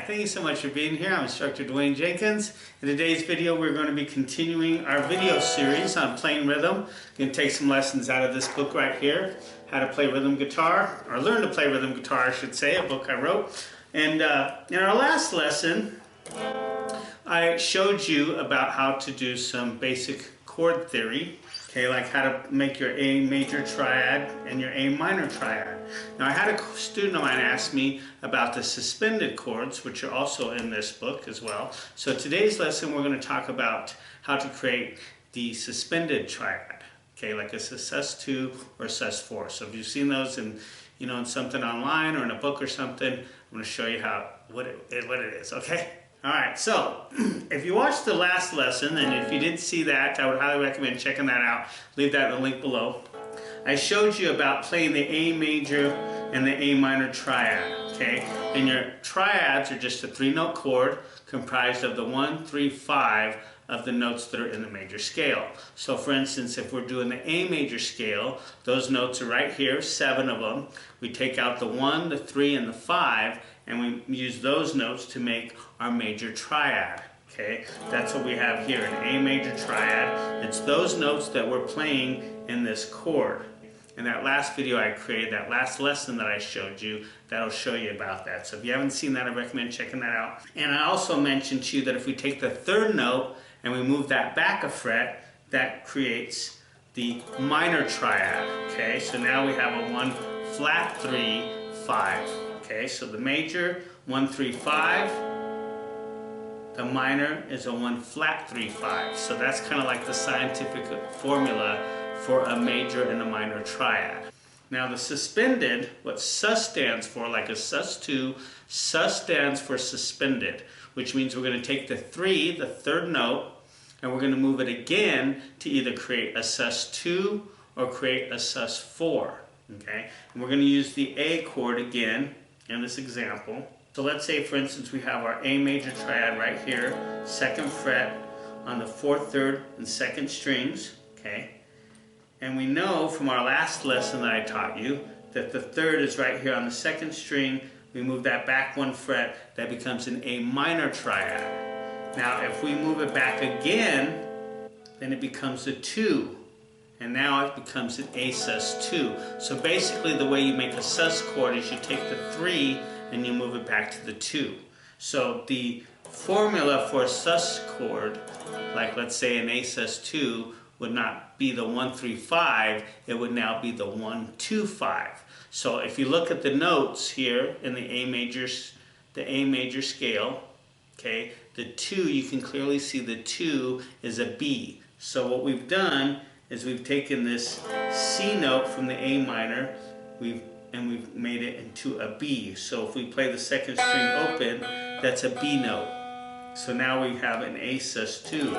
thank you so much for being here. I'm Instructor Dwayne Jenkins. In today's video, we're going to be continuing our video series on playing rhythm. We're going to take some lessons out of this book right here, How to Play Rhythm Guitar, or Learn to Play Rhythm Guitar, I should say, a book I wrote. And in our last lesson, I showed you about how to do some basic chord theory, okay, like how to make your A major triad and your A minor triad. Now I had a student of mine ask me about the suspended chords, which are also in this book as well. So today's lesson we're going to talk about how to create the suspended triad, okay, like a sus2 or sus4. So if you've seen those in, in something online or in a book or something, I'm going to show you what it is, okay? Alright, so if you watched the last lesson, and if you didn't see that, I would highly recommend checking that out. Leave that in the link below. I showed you about playing the A major and the A minor triad, okay? And your triads are just a 3-note chord comprised of the 1, 3, 5 of the notes that are in the major scale. So for instance, if we're doing the A major scale, those notes are right here, 7 of them. We take out the 1, the 3, and the 5, and we use those notes to make our major triad, okay? That's what we have here, an A major triad. It's those notes that we're playing in this chord. In that last video I created, that last lesson that I showed you, that'll show you about that. So if you haven't seen that, I recommend checking that out. And I also mentioned to you that if we take the 3rd note and we move that back a fret, that creates the minor triad, okay? So now we have a 1 flat 3, 5. Okay, so the major, 1, 3, 5. The minor is a 1 flat 3, 5. So that's kind of like the scientific formula for a major and a minor triad. Now the suspended, what sus stands for, like a sus2, sus stands for suspended, which means we're going to take the 3, the 3rd note, and we're going to move it again to either create a sus2 or create a sus4. Okay, and we're going to use the A chord again in this example. So let's say, for instance, we have our A major triad right here, 2nd fret on the 4th, 3rd, and 2nd strings, okay? And we know from our last lesson that I taught you that the 3rd is right here on the 2nd string. We move that back 1 fret, that becomes an A minor triad. Now if we move it back again, then it becomes a 2. And now it becomes an A sus2. So basically the way you make a sus chord is you take the 3 and you move it back to the 2. So the formula for a sus chord, like let's say an A sus2, would not be the 1, 3, 5, it would now be the 1, 2, 5. So if you look at the notes here in the A major scale, okay, the 2, you can clearly see the 2 is a B. So what we've done is we've taken this C note from the A minor, and we've made it into a B. So if we play the 2nd string open, that's a B note. So now we have an A sus2,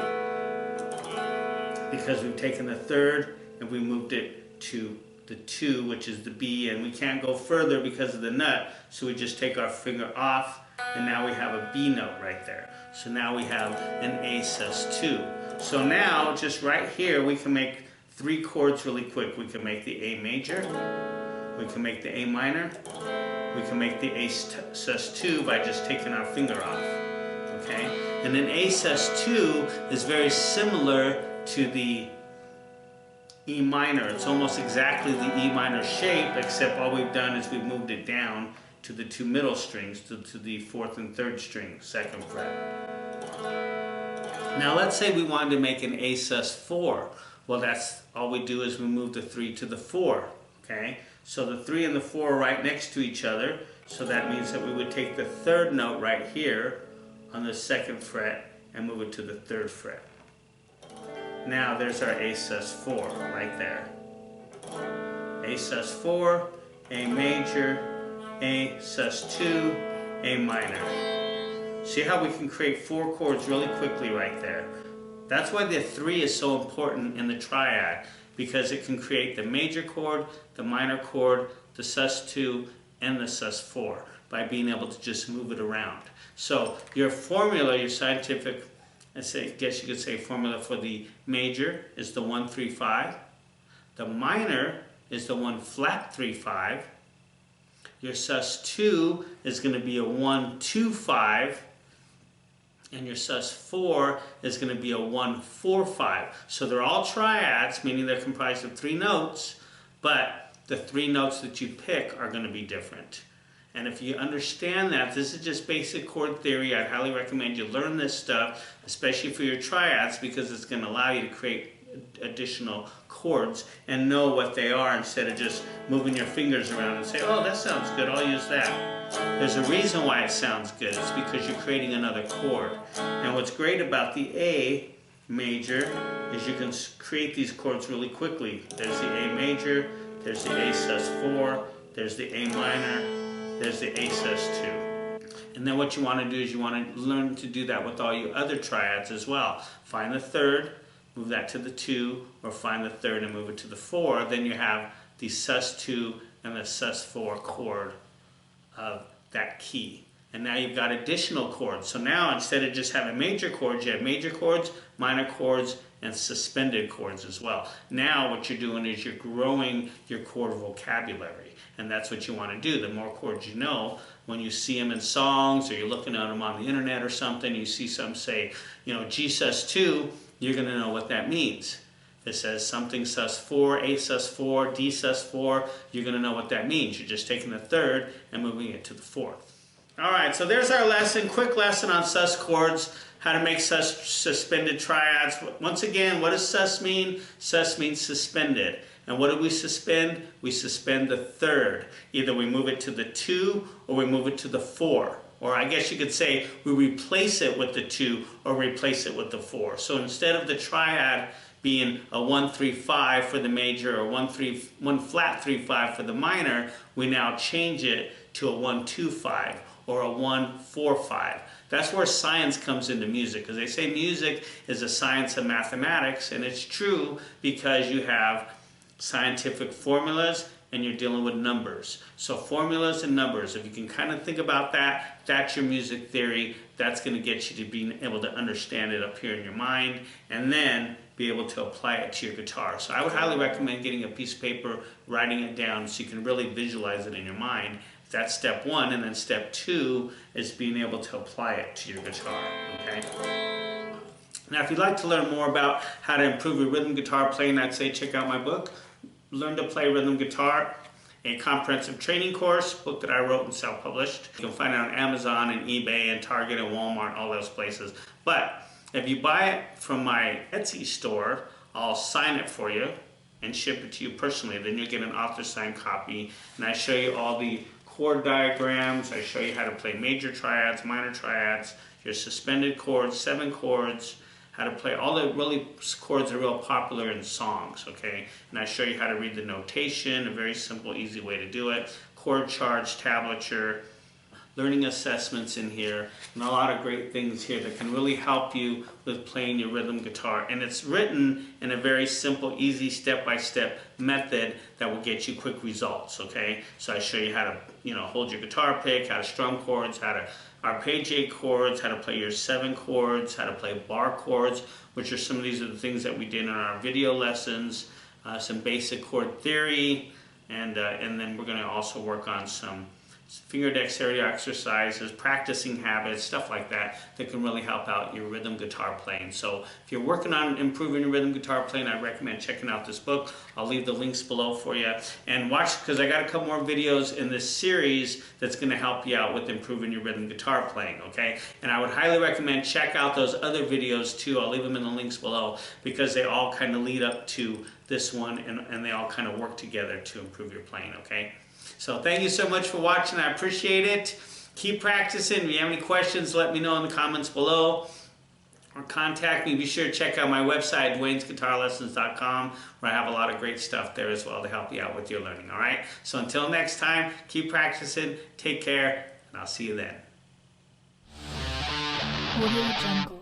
because we've taken the 3rd and we moved it to the 2, which is the B, and we can't go further because of the nut, so we just take our finger off, and now we have a B note right there. So now we have an A sus2. So now, just right here, we can make 3 chords really quick. We can make the A major, we can make the A minor, we can make the A sus2 by just taking our finger off, okay? And then A sus2 is very similar to the E minor. It's almost exactly the E minor shape, except all we've done is we've moved it down to the 2 middle strings, to the 4th and 3rd string, 2nd fret. Now let's say we wanted to make an A sus4. Well, that's all we do is we move the 3 to the 4, okay? So the 3 and the 4 are right next to each other, so that means that we would take the 3rd note right here on the 2nd fret and move it to the 3rd fret. Now there's our A sus4 right there. A sus4, A major, A sus2, A minor. See how we can create 4 chords really quickly right there. That's why the 3 is so important in the triad, because it can create the major chord, the minor chord, the sus2, and the sus4 by being able to just move it around. So your formula, your scientific, I guess you could say formula for the major is the 1, 3, 5. The minor is the 1 flat 3, 5. Your sus2 is going to be a 1-2-5. And your sus4 is going to be a 1-4-5. So they're all triads, meaning they're comprised of 3 notes, but the 3 notes that you pick are going to be different. And if you understand that, this is just basic chord theory. I'd highly recommend you learn this stuff, especially for your triads, because it's going to allow you to create additional chords and know what they are instead of just moving your fingers around and say, oh, that sounds good, I'll use that. There's a reason why it sounds good. It's because you're creating another chord. And what's great about the A major is you can create these chords really quickly. There's the A major, there's the A sus4, there's the A minor, there's the A sus2. And then what you want to do is you want to learn to do that with all your other triads as well. Find the third, move that to the 2, or find the third and move it to the 4. Then you have the sus2 and the sus4 chord of that key. And now you've got additional chords. So now instead of just having major chords, you have major chords, minor chords, and suspended chords as well. Now what you're doing is you're growing your chord vocabulary. And that's what you want to do. The more chords you know, when you see them in songs or you're looking at them on the internet or something, you see some say, you know, G sus2, you're going to know what that means. If it says something sus4, A sus4, D sus4, you're going to know what that means. You're just taking the third and moving it to the 4th. Alright, so there's our lesson, quick lesson on sus chords, how to make sus suspended triads. Once again, what does sus mean? Sus means suspended. And what do we suspend? We suspend the third. Either we move it to the 2 or we move it to the 4. Or I guess you could say we replace it with the 2 or replace it with the 4. So instead of the triad being a 1-3-5 for the major or 1-flat-3-5 for the minor, we now change it to a 1-2-5 or a 1-4-5. That's where science comes into music, because they say music is a science of mathematics, and it's true because you have scientific formulas and you're dealing with numbers. So formulas and numbers, if you can kind of think about that, that's your music theory. That's going to get you to being able to understand it up here in your mind and then be able to apply it to your guitar. So I would highly recommend getting a piece of paper, writing it down so you can really visualize it in your mind. That's step 1, and then step 2 is being able to apply it to your guitar, okay? Now if you'd like to learn more about how to improve your rhythm guitar playing, I'd say check out my book, Learn to Play Rhythm Guitar, a comprehensive training course, book that I wrote and self-published. You can find it on Amazon and eBay and Target and Walmart, all those places. But if you buy it from my Etsy store, I'll sign it for you and ship it to you personally. Then you'll get an author-signed copy, and I show you all the chord diagrams. I show you how to play major triads, minor triads, your suspended chords, 7 chords, how to play all the really chords that are real popular in songs, okay? And I show you how to read the notation, a very simple, easy way to do it, chord charts, tablature, learning assessments in here, and a lot of great things here that can really help you with playing your rhythm guitar. And it's written in a very simple, easy, step-by-step method that will get you quick results, okay? So I show you how to, hold your guitar pick, how to strum chords, how to arpeggiate chords, how to play your 7 chords, how to play bar chords, which are some of these are the things that we did in our video lessons, some basic chord theory, and then we're going to also work on some finger dexterity exercises, practicing habits, stuff like that can really help out your rhythm guitar playing. So if you're working on improving your rhythm guitar playing, I recommend checking out this book. I'll leave the links below for you. And watch, because I got a couple more videos in this series that's going to help you out with improving your rhythm guitar playing, okay? And I would highly recommend check out those other videos too. I'll leave them in the links below because they all kind of lead up to this one and they all kind of work together to improve your playing, okay? So thank you so much for watching. I appreciate it. Keep practicing. If you have any questions, let me know in the comments below. Or contact me. Be sure to check out my website, Dwayne'sGuitarLessons.com, where I have a lot of great stuff there as well to help you out with your learning. All right? So until next time, keep practicing. Take care, and I'll see you then. Audio Jungle.